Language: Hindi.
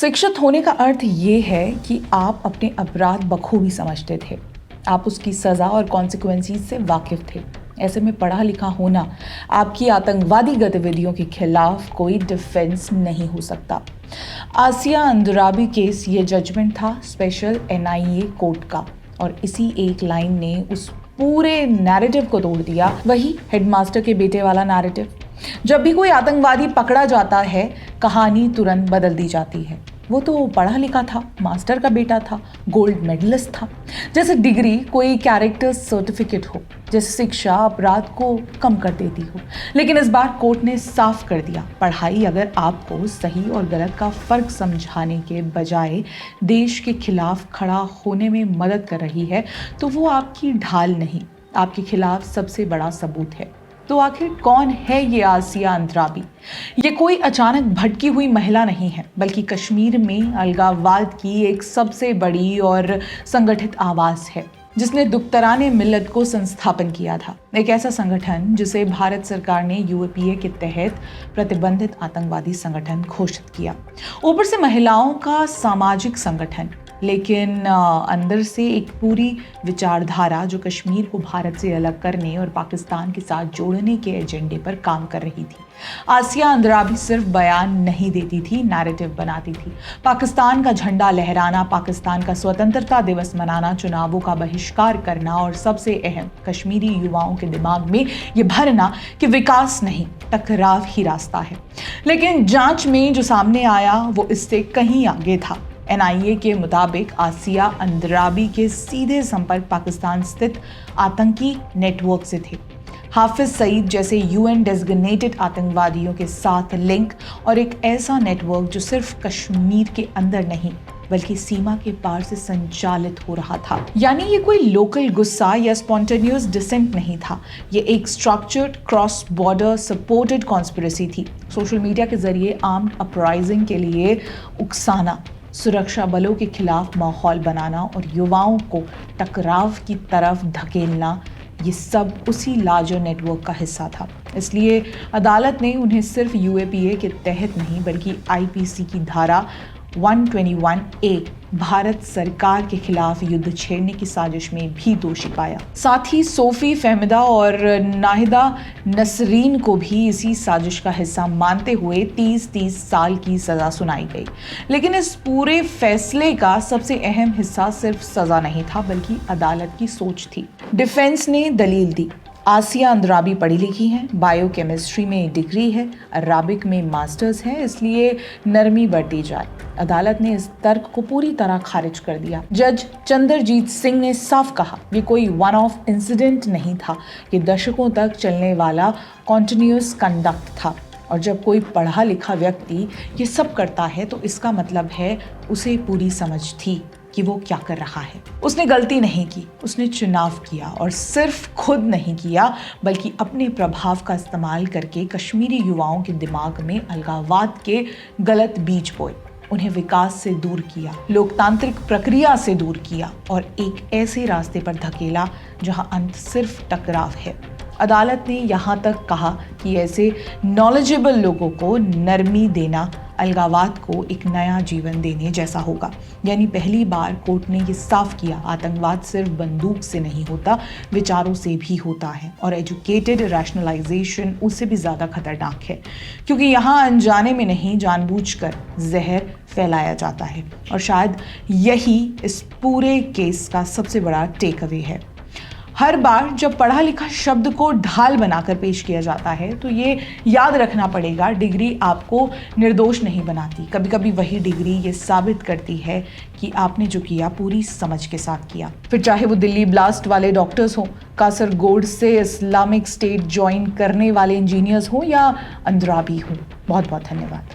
शिक्षित होने का अर्थ ये है कि आप अपने अपराध बखूबी समझते थे, आप उसकी सज़ा और कॉन्सिक्वेंसीज से वाकिफ थे। ऐसे में पढ़ा लिखा होना आपकी आतंकवादी गतिविधियों के खिलाफ कोई डिफेंस नहीं हो सकता। आसिया अंद्राबी केस ये जजमेंट था स्पेशल NIA कोर्ट का, और इसी एक लाइन ने उस पूरे नैरेटिव को तोड़ दिया। वही हेडमास्टर के बेटे वाला नैरेटिव। जब भी कोई आतंकवादी पकड़ा जाता है, कहानी तुरंत बदल दी जाती है। वो तो पढ़ा लिखा था, मास्टर का बेटा था, गोल्ड मेडलिस्ट था, जैसे डिग्री कोई कैरेक्टर सर्टिफिकेट हो, जैसे शिक्षा अपराध को कम कर देती हो। लेकिन इस बार कोर्ट ने साफ कर दिया, पढ़ाई अगर आपको सही और गलत का फर्क समझाने के बजाय देश के खिलाफ खड़ा होने में मदद कर रही है तो वो आपकी ढाल नहीं, आपके खिलाफ सबसे बड़ा सबूत है। तो आखिर कौन है ये आसिया अंद्राबी? ये कोई अचानक भटकी हुई महिला नहीं है, बल्कि कश्मीर में अलगाववाद की एक सबसे बड़ी और संगठित आवाज़ है, जिसने दुख्तराने मिल्लत को संस्थापन किया था। एक ऐसा संगठन जिसे भारत सरकार ने UAPA के तहत प्रतिबंधित आतंकवादी संगठन घोषित किया। ऊपर से महिलाओं का सामाजिक संगठन, लेकिन अंदर से एक पूरी विचारधारा जो कश्मीर को भारत से अलग करने और पाकिस्तान के साथ जोड़ने के एजेंडे पर काम कर रही थी। आसिया अंद्राबी सिर्फ बयान नहीं देती थी, नैरेटिव बनाती थी। पाकिस्तान का झंडा लहराना, पाकिस्तान का स्वतंत्रता दिवस मनाना, चुनावों का बहिष्कार करना और सबसे अहम कश्मीरी युवाओं के दिमाग में ये भरना कि विकास नहीं, टकराव ही रास्ता है। लेकिन जांच में जो सामने आया वो इससे कहीं आगे था। NIA के मुताबिक आसिया अंद्राबी के सीधे संपर्क पाकिस्तान स्थित आतंकी नेटवर्क से थे। हाफिज सईद जैसे UN डेजिग्नेटेड आतंकवादियों के साथ लिंक, और एक ऐसा नेटवर्क जो सिर्फ कश्मीर के अंदर नहीं बल्कि सीमा के पार से संचालित हो रहा था। यानी ये कोई लोकल गुस्सा या स्पॉन्टेनियस डिसेंट नहीं था, ये एक structured cross border supported conspiracy थी। सोशल मीडिया के जरिए आर्म्ड अपराइजिंग के लिए उकसाना, सुरक्षा बलों के खिलाफ माहौल बनाना और युवाओं को टकराव की तरफ धकेलना, ये सब उसी लार्जर नेटवर्क का हिस्सा था। इसलिए अदालत ने उन्हें सिर्फ UAPA के तहत नहीं बल्कि IPC की धारा 121A भारत सरकार के खिलाफ युद्ध छेड़ने की साजिश में भी दोषी पाया। साथ ही सोफी फहमिदा और नाहिदा नसरीन को भी इसी साजिश का हिस्सा मानते हुए 30 साल की सज़ा सुनाई गई। लेकिन इस पूरे फैसले का सबसे अहम हिस्सा सिर्फ सज़ा नहीं था बल्कि अदालत की सोच थी। डिफेंस ने दलील दी, आसिया अंद्राबी पढ़ी लिखी हैं, बायोकेमिस्ट्री में डिग्री है, अराबिक में मास्टर्स है, इसलिए नरमी बरती जाए। अदालत ने इस तर्क को पूरी तरह खारिज कर दिया। जज चंद्रजीत सिंह ने साफ कहा, ये कोई वन ऑफ इंसिडेंट नहीं था, ये दशकों तक चलने वाला कॉन्टिन्यूअस कंडक्ट था। और जब कोई पढ़ा लिखा व्यक्ति ये सब करता है तो इसका मतलब है उसे पूरी समझ थी कि वो क्या कर रहा है। उसने गलती नहीं की, उसने चुनाव किया, और सिर्फ खुद नहीं किया बल्कि अपने प्रभाव का इस्तेमाल करके कश्मीरी युवाओं के दिमाग में अलगाववाद के गलत बीज बोए, उन्हें विकास से दूर किया, लोकतांत्रिक प्रक्रिया से दूर किया और एक ऐसे रास्ते पर धकेला जहां अंत सिर्फ टकराव है। अदालत ने यहाँ तक कहा कि ऐसे नॉलेजेबल लोगों को नरमी देना अलगाववाद को एक नया जीवन देने जैसा होगा। यानी पहली बार कोर्ट ने ये साफ किया, आतंकवाद सिर्फ बंदूक से नहीं होता, विचारों से भी होता है, और एजुकेटेड रैशनलाइजेशन उससे भी ज़्यादा खतरनाक है, क्योंकि यहाँ अनजाने में नहीं जानबूझकर जहर फैलाया जाता है। और शायद यही इस पूरे केस का सबसे बड़ा टेक अवे है। हर बार जब पढ़ा लिखा शब्द को ढाल बनाकर पेश किया जाता है तो ये याद रखना पड़ेगा, डिग्री आपको निर्दोष नहीं बनाती। कभी कभी वही डिग्री ये साबित करती है कि आपने जो किया पूरी समझ के साथ किया। फिर चाहे वो दिल्ली ब्लास्ट वाले डॉक्टर्स हों, कासरगोड से इस्लामिक स्टेट ज्वाइन करने वाले इंजीनियर्स हों या अंद्राबी हों। बहुत बहुत धन्यवाद।